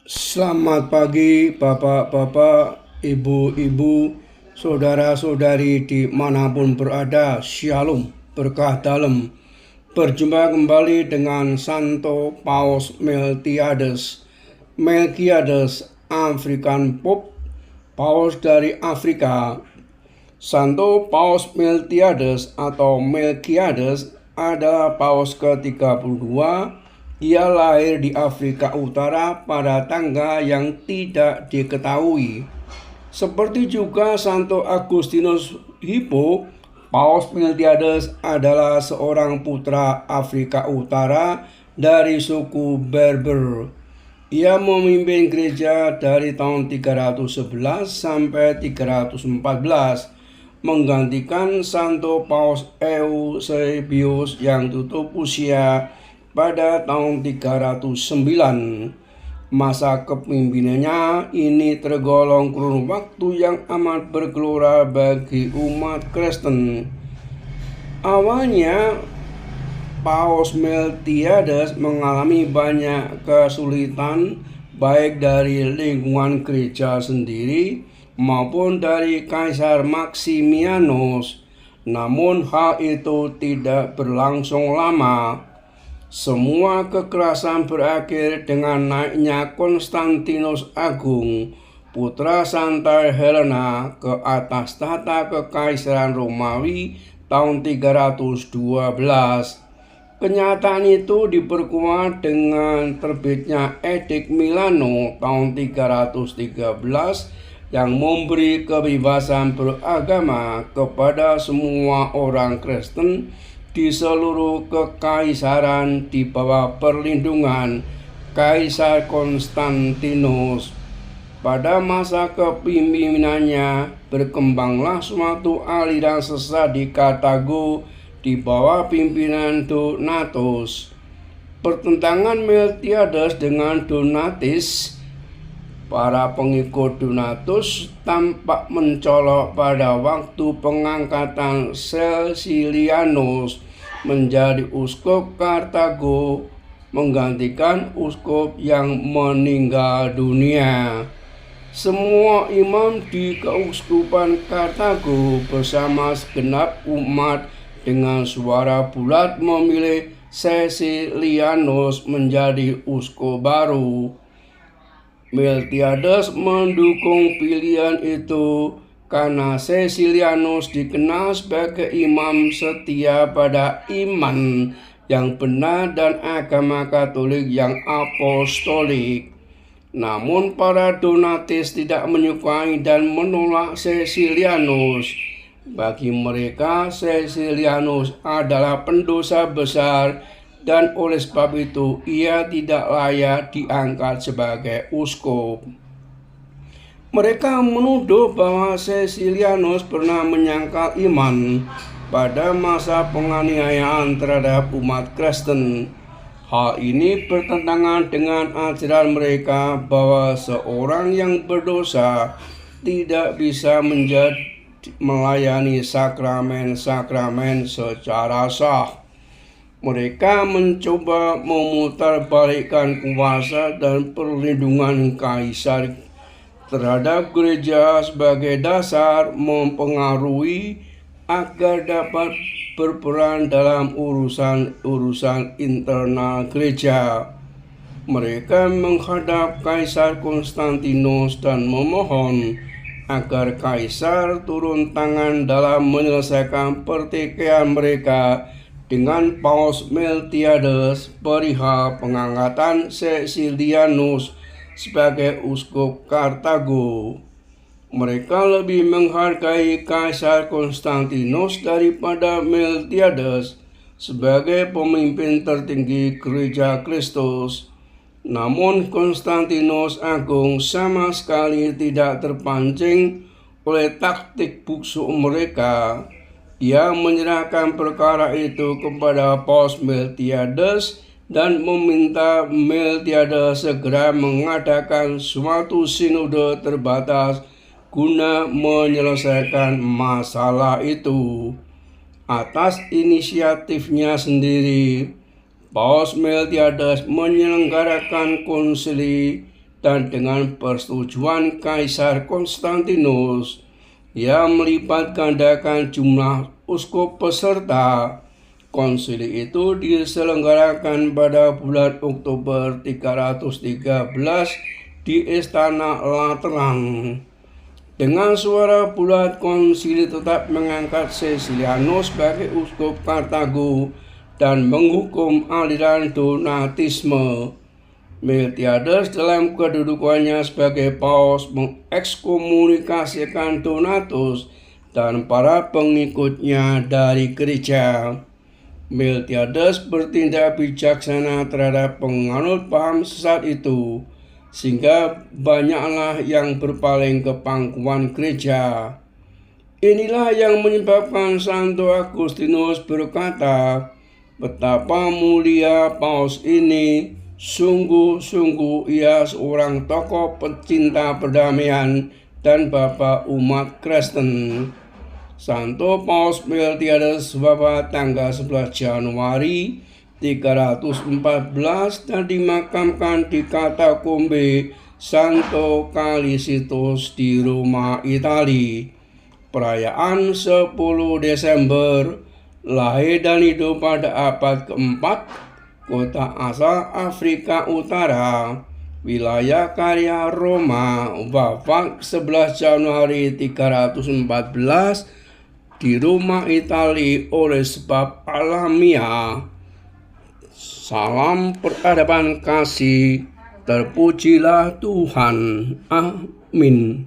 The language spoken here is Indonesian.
Selamat pagi bapak-bapak, ibu-ibu, saudara-saudari dimanapun berada. Shalom, berkah dalam. Berjumpa kembali dengan Santo Paus Melkiades African Pope, Paus dari Afrika. Santo Paus Melkiades atau Melkiades adalah Paus ke-32. Ia lahir di Afrika Utara pada tanggal yang tidak diketahui. Seperti juga Santo Agustinus Hippo, Paus Melkiades adalah seorang putra Afrika Utara dari suku Berber. Ia memimpin gereja dari tahun 311 sampai 314, menggantikan Santo Paus Eusebius yang tutup usia pada tahun 309. Masa kepemimpinannya ini tergolong kurun waktu yang amat bergelora bagi umat Kristen. Awalnya, Paus Melkiades mengalami banyak kesulitan baik dari lingkungan gereja sendiri maupun dari Kaisar Maximianus. Namun hal itu tidak berlangsung lama. Semua kekerasan berakhir dengan naiknya Konstantinus Agung, putra Santa Helena, ke atas tahta Kekaisaran Romawi tahun 312. Kenyataan itu diperkuat dengan terbitnya Edik Milano tahun 313 yang memberi kebebasan beragama kepada semua orang Kristen di seluruh kekaisaran di bawah perlindungan Kaisar Konstantinus. Pada masa kepemimpinannya, berkembanglah suatu aliran sesat di Kartago di bawah pimpinan Donatus. Pertentangan Melkiades dengan Donatis, para pengikut Donatus tampak mencolok pada waktu pengangkatan Caecilianus menjadi uskup Kartago, menggantikan uskup yang meninggal dunia. Semua imam di keuskupan Kartago bersama segenap umat dengan suara bulat memilih Caecilianus menjadi uskup baru. Melkiades mendukung pilihan itu karena Caecilianus dikenal sebagai imam setia pada iman yang benar dan agama Katolik yang apostolik. Namun para Donatis tidak menyukai dan menolak Caecilianus. Bagi mereka, Caecilianus adalah pendosa besar dan oleh sebab itu ia tidak layak diangkat sebagai uskup. Mereka menuduh bahwa Caecilianus pernah menyangkal iman pada masa penganiayaan terhadap umat Kristen. Hal ini bertentangan dengan ajaran mereka bahwa seorang yang berdosa tidak bisa melayani sakramen-sakramen secara sah. Mereka mencoba memutarbalikkan kuasa dan perlindungan kaisar terhadap gereja sebagai dasar mempengaruhi agar dapat berperan dalam urusan internal gereja. Mereka menghadap Kaisar Konstantinus dan memohon agar kaisar turun tangan dalam menyelesaikan pertikaian mereka dengan Paus Melkiades perihal pengangkatan Caecilianus sebagai uskup Kartago. Mereka lebih menghargai Kaisar Konstantinus daripada Melkiades sebagai pemimpin tertinggi Gereja Kristus. Namun Konstantinus Agung sama sekali tidak terpancing oleh taktik busuk mereka. Ia menyerahkan perkara itu kepada Paus Melkiades dan meminta Melkiades segera mengadakan suatu sinode terbatas guna menyelesaikan masalah itu. Atas inisiatifnya sendiri, Paus Melkiades menyelenggarakan konsili dan dengan persetujuan Kaisar Konstantinus yang melipat gandakan jumlah uskup peserta. Konsili itu diselenggarakan pada bulan Oktober 313 di Istana Lateran. Dengan suara bulat, konsili tetap mengangkat Caecilianus sebagai uskup Kartago dan menghukum aliran Donatisme. Miltiades dalam kedudukannya sebagai paus mengekskomunikasikan Donatus dan para pengikutnya dari gereja. Miltiades bertindak bijaksana terhadap penganut paham sesat itu, sehingga banyaklah yang berpaling ke pangkuan gereja. Inilah yang menyebabkan Santo Agustinus berkata, betapa mulia paus ini, sungguh-sungguh ia seorang tokoh pecinta perdamaian dan bapa umat Kristen. Santo Paus Miltiades wafat tanggal 11 Januari 314 dan dimakamkan di Katakombe Santo Calicitus di Roma, Italia. Perayaan 10 Desember, lahir dan hidup pada abad keempat, kota asal Afrika Utara, wilayah karya Roma, wafat 11 Januari 314 di Roma, Italia oleh sebab alamiah. Salam peradaban kasih, terpujilah Tuhan. Amin.